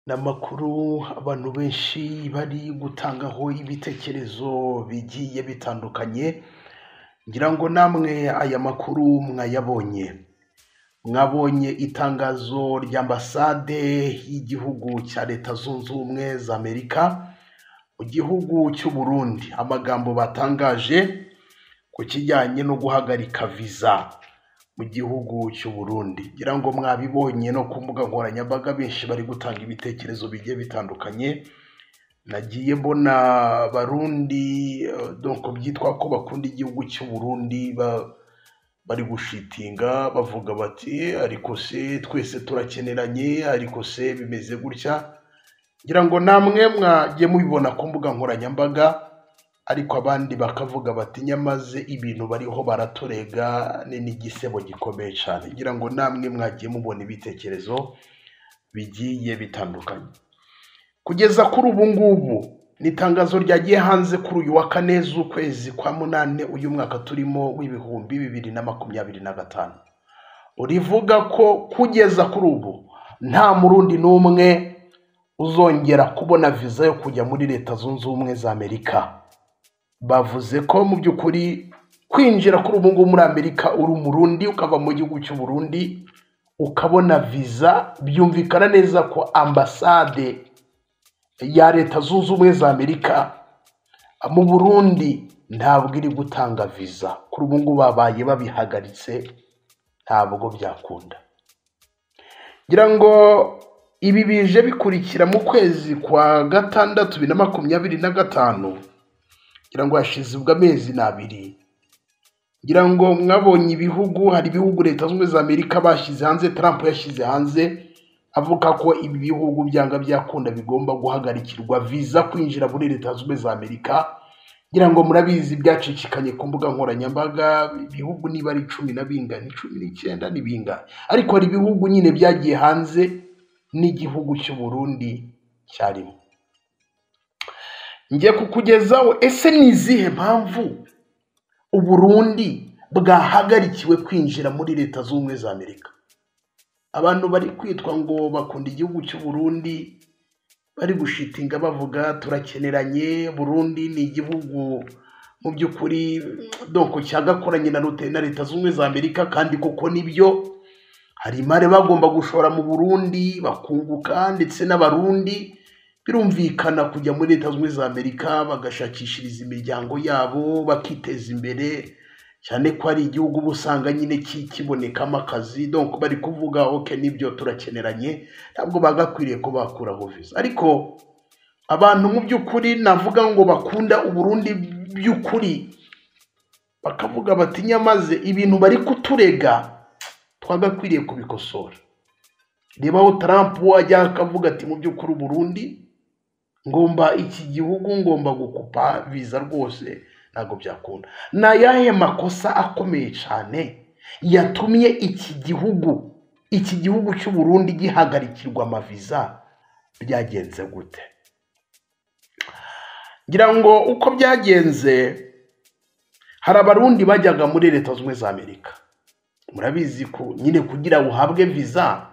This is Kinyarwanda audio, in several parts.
n'amakuru abantu benshi bari gutangaho ibitekerezo bigiye bitandukanye. Ngira ngo namwe aya makuru mwabonye itangazo ry'ambasade y'igihugu cya Leta Zunze Ubumwe za Amerika mu gihugu cy'u Burundi, amagambo batangaje ku kijyanye no guhagarika visa mu gihugu cy'u Burundi. Ngira ngo mwabibonye no ku mbuga nkoranyambaga, benshi bari gutanga ibitekerezo bigiye bitandukanye. Nagiye mbona Barundi byitwa ko bakunda igihugu cy'u Burundi bari gushitinga bavuga bati ariko se twese turakeneranye, ariko se bimeze gutya. Ngira ngo namwe mwagiye mubibona ku mbuga nkoranyambaga, ariko abandi bakavuga bati nyamaze ibintu bariho baraturega n'igisebo gikomeye cyane. Ngira ngo namwe mwagiye mubona ibitekerezo bigiye bitandukanye. Kugeza kuri ubu ngubu ni itangazo ryagiye hanze kuri uyu wa 4 z'ukwezi kwa 8 uyu mwaka turimo w'ibihumbi 2025, urivuga ko kugeza kuri ubu nta murundi n'umwe uzongera kubona visa yo kujya muri Leta Zunze Ubumwe za Amerika. Bavuze ko mu by'ukuri kwinjira kuri ubu ngubu muri Amerika uri umurundi ukava mu gihugu cy'u Burundi ukabona visa, byumvikana neza ko ambasade ya Leta Zunze Ubumwe za Amerika mu Burundi ntabwo iri gutanga visa. Kuri ubu ngubu babaye babihagaritse, ntabwo byakunda. Ngira ngo ibi bije bikurikira mu kwezi kwa 6 2025. Ngira ngo hashize amezi 2. Ngira ngo mwabonye ibihugu, hari ibihugu Leta Zunze Ubumwe za Amerika bashyize hanze, Trump yashyize hanze avuga ko ibi bihugu byanga byakunda bigomba guhagarikirwa visa kwinjira muri Leta Zunze Ubumwe za Amerika. Ngira ngo murabizi byacicikanye ku mbuga nkoranyambaga, ibihugu niba ari 10 na bingana 19 ni bingana, ariko hari ibihugu nyine byagiye hanze n'igihugu cy'u Burundi cyarimo. Ngiye kukugezaho ese ni izihe mpamvu u Burundi bwahagarikiwe kwinjira muri Leta Zunze Ubumwe za Amerika. Abantu bari kwitwa ngo bakunda igihugu cy'u Burundi, bari gushitinga bavuga turakeneranye, Burundi ni igihugu mu by'ukuri cyagakoranye na Leta Zunze Ubumwe za Amerika, kandi koko nibyo hari imari bagomba gushora mu Burundi bakunguka, ndetse n'abarundi birumvikana kujya muri Leta Zunze Ubumwe za Amerika bagashakishiriza imiryango yabo bakiteza imbere, cyane ko ari igihugu busanga nyine kibonekamo akazi. Bari kuvuga okay nibyo turakeneranye, ntabwo bagakwiriye ko bakuraho visa. Ariko abantu mu by'ukuri navuga ngo bakunda u Burundi by'ukuri bakavuga bati nyamaze ibintu bari kuturega twagakwiriye kubikosora. Reba aho Trump wajya akavuga ati mu by'ukuri Burundi ngomba iki gihugu ngomba gukupa visa rwose, ntago byakunda. Na yahe makosa akomeye cyane yatumye iki gihugu cy'u Burundi gihagarikirwa amaviza, byagenze gute? Ngira ngo uko byagenze, hari abarundi bajyaga muri Leta Zunze Ubumwe za Amerika. Murabizi ko nyine kugira uhabwe visa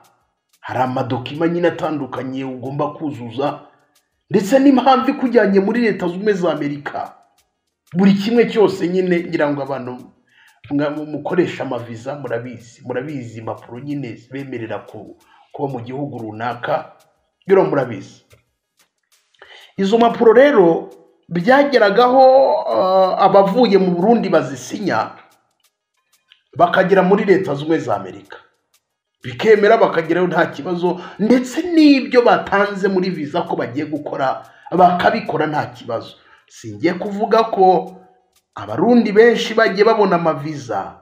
hari amadokima nyine atandukanye ugomba kuzuza, ndetse n'impamvu ikujyanye muri Leta Zunze Ubumwe za Amerika. Buri kimwe cyose nyine ngira ngo abantu mukoresha amaviza murabizi impapuro nyine bemerera kuba mu gihugu runaka, biro murabizi. Izo mpapuro rero byageragaho abavuye mu Burundi bazisinya bakagera muri Leta Zunze Ubumwe za Amerika, bikemera bakageraho nta kibazo, ndetse n'ibyo batanze muri visa ko bagiye gukora bakabikora nta kibazo. Singiye kuvuga ko abarundi benshi bagiye babona amaviza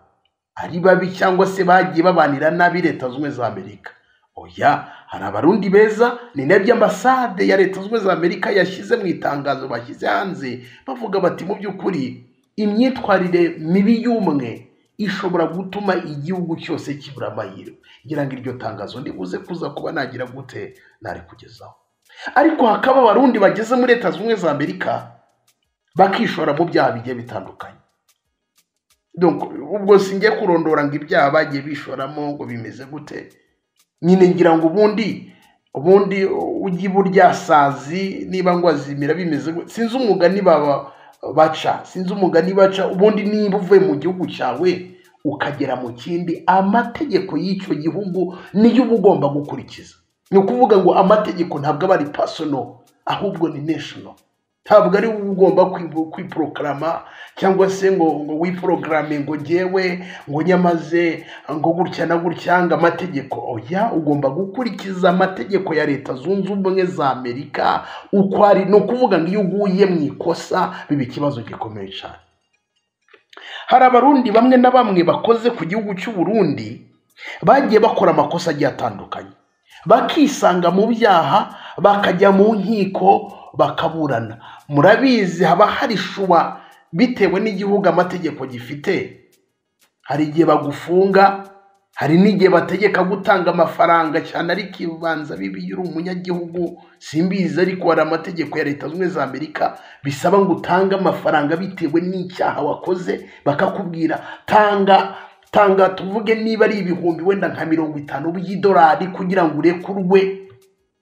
ari babi cyangwa se bagiye babanira nabi Leta Zunze Ubumwe za Amerika. Oya, hari abarundi beza. Ni nabyo ambasade ya Leta Zunze Ubumwe za Amerika yashyize mu itangazo bashyize hanze bavuga bati mu by'ukuri imyitwarire mibi y'umwe ishobora gutuma igihugu cyose kibura amahirwe. Ngira ngo iryo tangazo ndibuze kuza kuba nagira gute nari kugezaho. Ariko hakaba abarundi bageze muri Leta Zunze Ubumwe za Amerika bakishora mu byaha bigiye bitandukanye. Ubwo singiye kurondora ngo ibyaha bagiye bishoramo ngo bimeze gute. Nyine ngira ngo ubundi ubundi ujya iburyasazi niba ngo azimira bimeze sinzi umugani baca ubundi niba uvuye mu gihugu cyawe ukagera mu kindi amategeko y'icyo gihugu niyo uba ugomba gukurikiza. Ni ukuvuga ngo amategeko ntabwo aba ari personal ahubwo ni national. Ntabwo ari ugomba kwiproklama cyangwa se ngo wiprograme ngo ngewe ngo nyamaze ngo gutya na gutya ngo amategeko. Oya, ugomba gukurikiza amategeko ya Leta Zunze Ubumwe za Amerika uko ari. Ni ukuvuga ngo iyo uguye mu ikosa biba ikibazo gikomeye cyane. Hari abarundi bamwe na bamwe bakoze ku gihugu cy'u Burundi bagiye bakora amakosa agiye atandukanye, bakisanga mu byaha, bakajya mu nkiko bakaburana. Murabizi haba hari shuba bitewe n'igihugu amategeko gifite. Hari igihe bagufunga, hari n'igihe bategeka gutanga amafaranga cyane ari kibanza bibi uri umunyagihugu simbizi, ariko hari amategeko ya Leta Zunze za Amerika bisaba ngo utange amafaranga bitewe n'icyaha wakoze. Bakakubwira tanga tuvuge niba ari ibihumbi wenda nka 50 by'idolari kugira ngo urekurwe,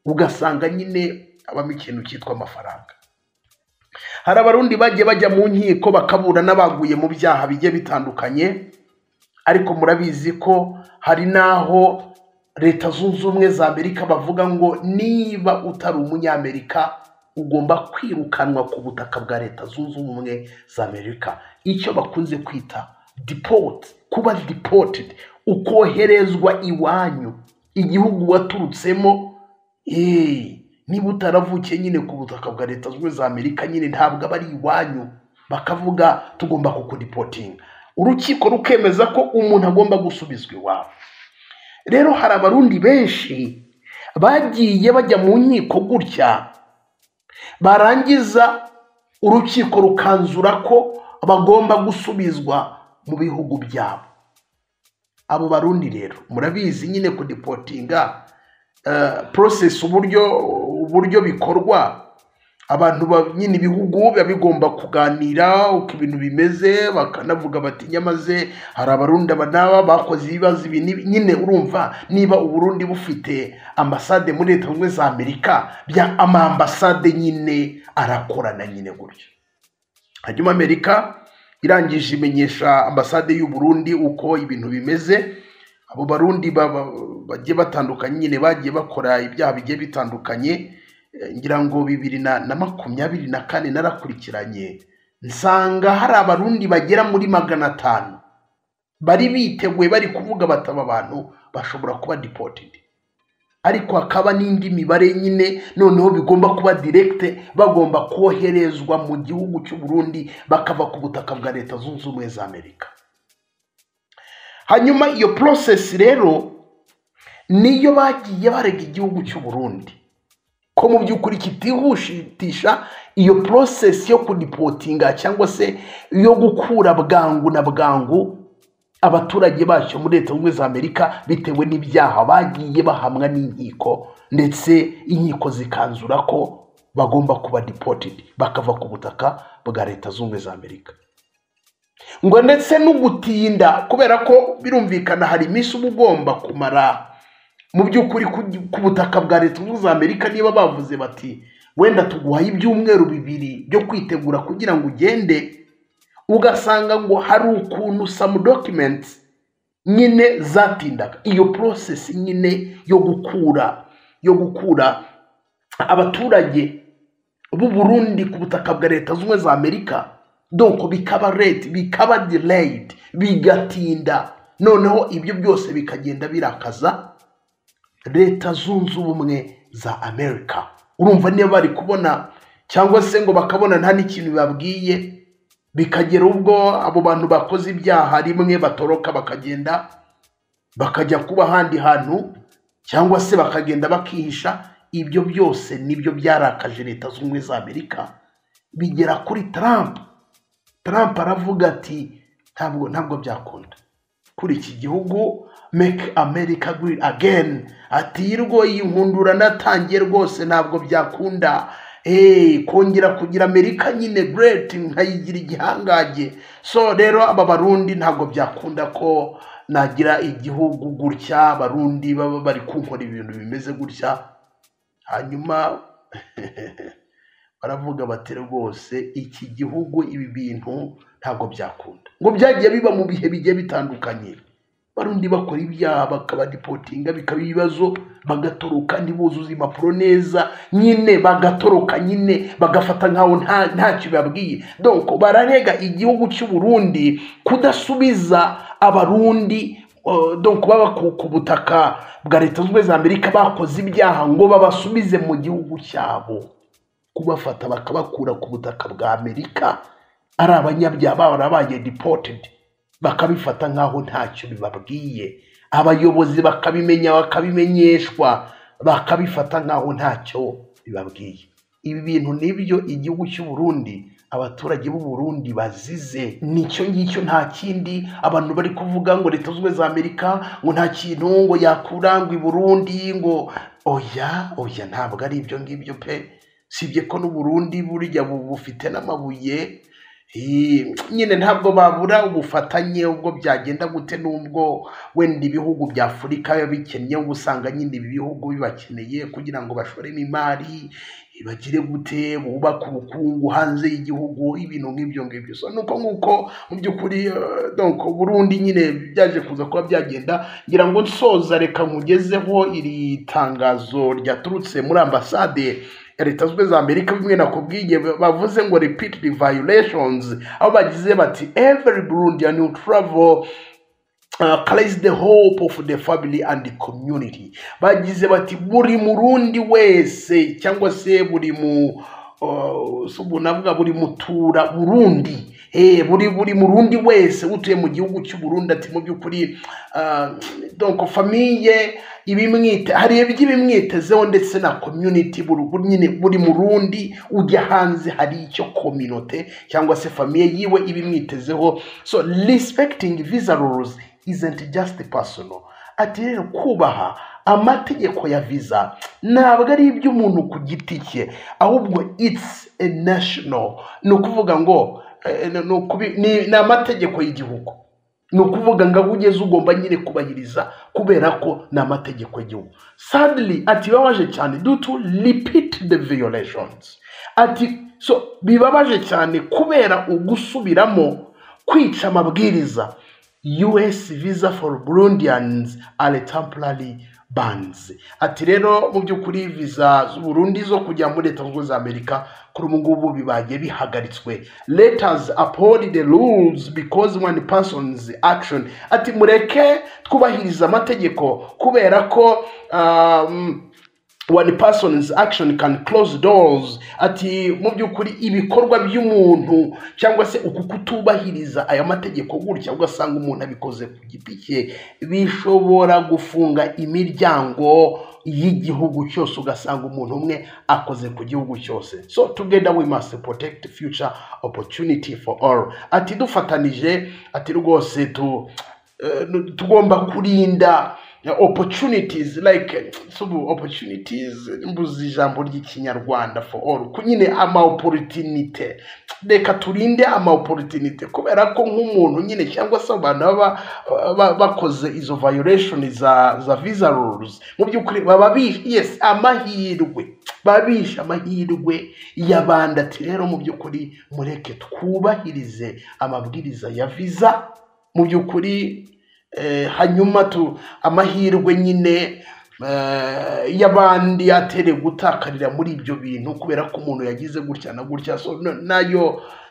ugasanga nyine abamo ikintu cyitwa amafaranga. Hari abarundi bagiye bajya mu nkiko bakabura n'abaguye mu byaha bigiye bitandukanye, ariko murabizi ko hari naho Leta Zunze Ubumwe za Amerika bavuga ngo niba utari umunyamerika ugomba kwirukanwa ku butaka bwa Leta Zunze Ubumwe za Amerika, icyo bakunze kwita deport, kuba deported, ukoherezwa iwanyu igihugu waturutsemo. Niba utaravukiye nyine ku butaka bwa Leta Zunze Ubumwe za Amerika nyine ntabwo aba ari iwanyu, bakavuga tugomba kukudeportinga. Urukiko rukemeza ko umuntu agomba gusubizwa iwabo. Rero hari abarundi benshi bagiye bajya mu nkiko gutya, barangiza urukiko rukanzura ko bagomba gusubizwa mu bihugu byabo. Abo barundi rero murabizi nyine kudeportinga process uburyo bikorwa. Abantu nyine ibihugu biba bigomba kuganira uko ibintu bimeze, bakanavuga bati nyamaze hari abarundi abanaba bakoze ibibazo nyine. Urumva niba uburundi bufite ambasade muri Leta Zunze Ubumwe za Amerika, bya ambasade nyine arakorana nyine gutyo. Hanyuma Amerika irangije imenyesha ambasade y'u Burundi uko ibintu bimeze. Abo barundi bagiye batandukanye nyine bagiye bakora ibyaha bigiye bitandukanye. Ngira ngo 2024 narakurikiranye nsanga hari abarundi bagera muri 500 bari biteguye bari kuvuga bataba abantu bashobora kuba deported, ariko hakaba n'indi mibare nyine noneho bigomba kuba direct, bagomba koherezwa mu gihugu cy'u Burundi bakava ku butaka bwa Leta Zunze Ubumwe za Amerika. Hanyuma iyo process rero niyo bagiye barega igihugu cy'u Burundi ko mu by'ukuri kitihushitisha iyo process yo kudeportinga cyangwa se yo gukura bwangu na bwangu abaturage bacyo muri Leta Zunze Ubumwe za Amerika bitewe n'ibyaha bagiye bahamwa n'inkiko, ndetse inkiko zikanzura ko bagomba kuba deported bakava ku butaka bwa Leta Zunze Ubumwe za Amerika. Ngo ndetse n'ugutinda kubera ko birumvikana hari iminsi ugomba kumara mu by'ukuri ku butaka bwa Leta Zunze Ubumwe za Amerika. Niba bavuze bati wenda tuguhaye ibyumweru 2 byo kwitegura kugira ngo ugende, ugasanga ngo hari ukuntu some documents nyine zatindaga. Iyo process nyine yo gukura abaturage b'u Burundi ku butaka bwa Leta Zunze Ubumwe za Amerika, donc bikaba delayed, bigatinda. Noneho ibyo byose bikagenda birakaza Leta Zunze Ubumwe za Amerika. Urumva niba bari kubona cyangwa se ngo bakabona nta n'ikintu babwiye, bikagera ubwo abo bantu bakoze ibyaha rimwe batoroka bakagenda bakajya kuba handi hantu, cyangwa se bakagenda bakihisha. Ibyo byose nibyo byarakaje Leta Zunze Ubumwe za Amerika. Bigera kuri Trump aravuga ati ntabwo byakunda kuri iki gihugu, make America great again. Ati irwo yinkundura natangiye rwose ntabwo byakunda kongera kugira Amerika nyine great nkayigira igihangaje. So rero aba barundi ntabwo byakunda ko nagira igihugu gutya, abarundi baba bari kunkora ibintu bimeze gutya. hanyuma baravuga bati rwose iki gihugu ibi bintu ntabwo byakunda, ngo byagiye biba mu bihe bigiye bitandukanye, barundi bakora ibyaha bakabadipotinga bikaba ibibazo, bagatoroka ntibuzuze impapuro neza, nyine bagatoroka, nyine bagafata nkaho ntacyo babwiye. Donc bararega igihugu cy'u Burundi kudasubiza abarundi donc baba ku butaka bwa Leta Zunze za Amerika bakoze ibyaha ngo babasubize mu gihugu cyabo, kubafata bakabakura ku butaka bwa Amerika ari abanyabyaha barabaye deported, bakabifata nkaho ntacyo bibabwiye, abayobozi bakabimenya bakabimenyeshwa, bakabifata nkaho ntacyo bibabwiye. Ibi bintu nibyo igihugu cy'u Burundi, abaturage b'u Burundi bazize, nicyo ngicyo, nta kindi. Abantu bari kuvuga ngo Leta Zunze za Amerika ngo nta kintu ngo yakurangwa i Burundi, ngo oya ntabwo ari ibyo ngibyo pe, sibye ko n'u Burundi burya bufite n'amabuye, nyine ntabwo babura ubufatanye ubwo byagenda gute, nubwo wenda ibihugu bya Afurika bikennye, usanga nyine ibi bihugu bibakeneye kugira ngo bashoremo imari, bagire gute, bubaka ubukungu hanze y'igihugu, ibintu nk'ibyo ngibyo. So nuko nguko mu by'ukuri donc Burundi nyine byaje kuza kuba byagenda. Ngira ngo nsoza reka nkugezeho iri tangazo ryaturutse muri ambasade ya Leta Zunze za Amerika, bimwe nakubwiye bavuze ngo repeated violations, aho bagize bati every Burundian who travel carries the hope of the family and the community. Bagize bati buri murundi wese cyangwa se buri subunavuga buri mutura Burundi, buri murundi wese utuye mu gihugu cy'u Burundi, ati mu by'ukuri donc famille ibimwite, hari iby'ibimwitezeho ndetse na community, buri murundi ujya hanze hari icyo community cyangwa se famille yiwe ibimwitezeho. So respecting visa rules isn't just personal. Ati rero kubaha amategeko ya visa ntabwo ari iby'umuntu ku giti cye, ahubwo it's a national, ni ukuvuga ngo ni amategeko y'igihugu, ni ukuvuga ngo aho ugeze ugomba nyine kubahiriza kubera ko ni amategeko y'igihugu. Sadly ati babaje cyane due to repeat the violations, ati so bibabaje cyane kubera ugusubiramo kwica amabwiriza. US visa for Burundians are temporary bans. Ati rero mu by'ukuri visa z'u Burundi zo kujya muri Leta Zunze za Amerika kuri ubu ngubu bibagiye bihagaritswe. Let us uphold the rules because one person's action. Ati mureke twubahiriza amategeko kubera ko one person's action can close doors. Ati mu by'ukuri ibikorwa by'umuntu cyangwa se uku kutubahiriza aya mategeko gutya ugasanga umuntu abikoze ku giti cye bishobora gufunga imiryango y'igihugu cyose, ugasanga umuntu umwe akoze ku gihugu cyose. So together we must protect future opportunity for all. Ati dufatanije, ati rwose tugomba kurinda opportunities, like opportunities mbuzi ijambo ry'ikinyarwanda for all, kunyine ama opportunity, reka turinde ama opportunity kubera ko nk'umuntu nyine cyangwa se abantu bakoze izo violation za visa rules mu by'ukuri baba yes amahirwe, babisha amahirwe y'abandi. Ati rero mu by'ukuri mureke twubahirize amabwiriza ya visa mu by'ukuri, hanyuma amahirwe nyine y'abandi atere gutakarira muri ibyo bintu kubera ko umuntu yagize gutya na gutya. So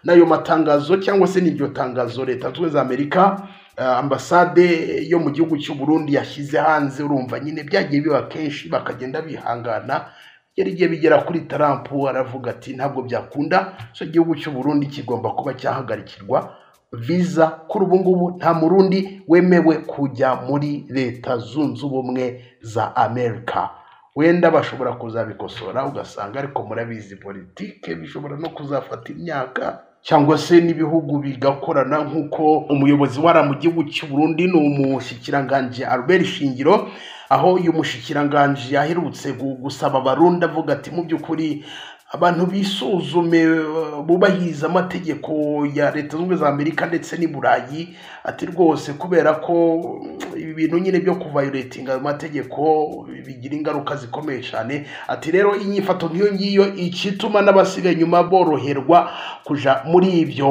nayo matangazo cyangwa se n'ibyo tangazo Leta Zunze za Amerika ambasade yo mu gihugu cy'u Burundi yashyize hanze, urumva nyine byagiye biba kenshi bakagenda bihangana, yarigiye bigera kuri Trump aravuga ati ntabwo byakunda, so igihugu cy'u Burundi kigomba kuba cyahagarikirwa visa. Kuri ubu ngubu nta murundi wemewe kujya muri Leta Zunze Ubumwe za Amerika. Wenda bashobora kuzabikosora ugasanga, ariko murabizi politike bishobora no kuzafata imyaka cyangwa se n'ibihugu bigakorana, nk'uko umuyobozi wara mu gihugu cy'u Burundi ni umushikiranganje Albert Shingiro, aho uyu mushikiranganje yaherutse gusaba abarundi avuga ati mu by'ukuri abantu bisuzume bubahiriza amategeko ya Leta Zunze za Amerika ndetse n'i Burayi. Ati rwose kubera ko ibi bintu nyine byo kuvayoletinga ayo mategeko bigira ingaruka zikomeye cyane. Ati rero inyifato nk'iyo ngiyo ikituma n'abasigaye nyuma boroherwa kuja muri ibyo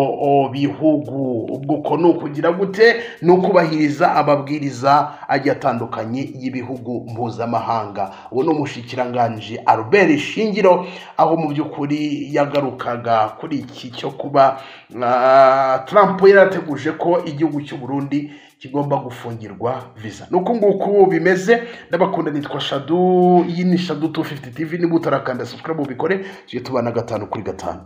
bihugu. Ubwo ko ni ukugira gute? Ni ukubahiriza amabwiriza agiye atandukanye y'ibihugu mpuzamahanga. Uwo ni umushikiranganji Albert Shingiro, aho mu by'ukuri yagarukaga kuri iki cyo kuba Trump yarateguje ko igihugu cy'u Burundi kigomba gufungirwa visa. Nuko nguko bimeze. Ndabakunda, nitwa Shadu, iyi ni Shadu 250 TV. Niba utarakanda subscribe ubikore, tujye tubana 5 kuri 5.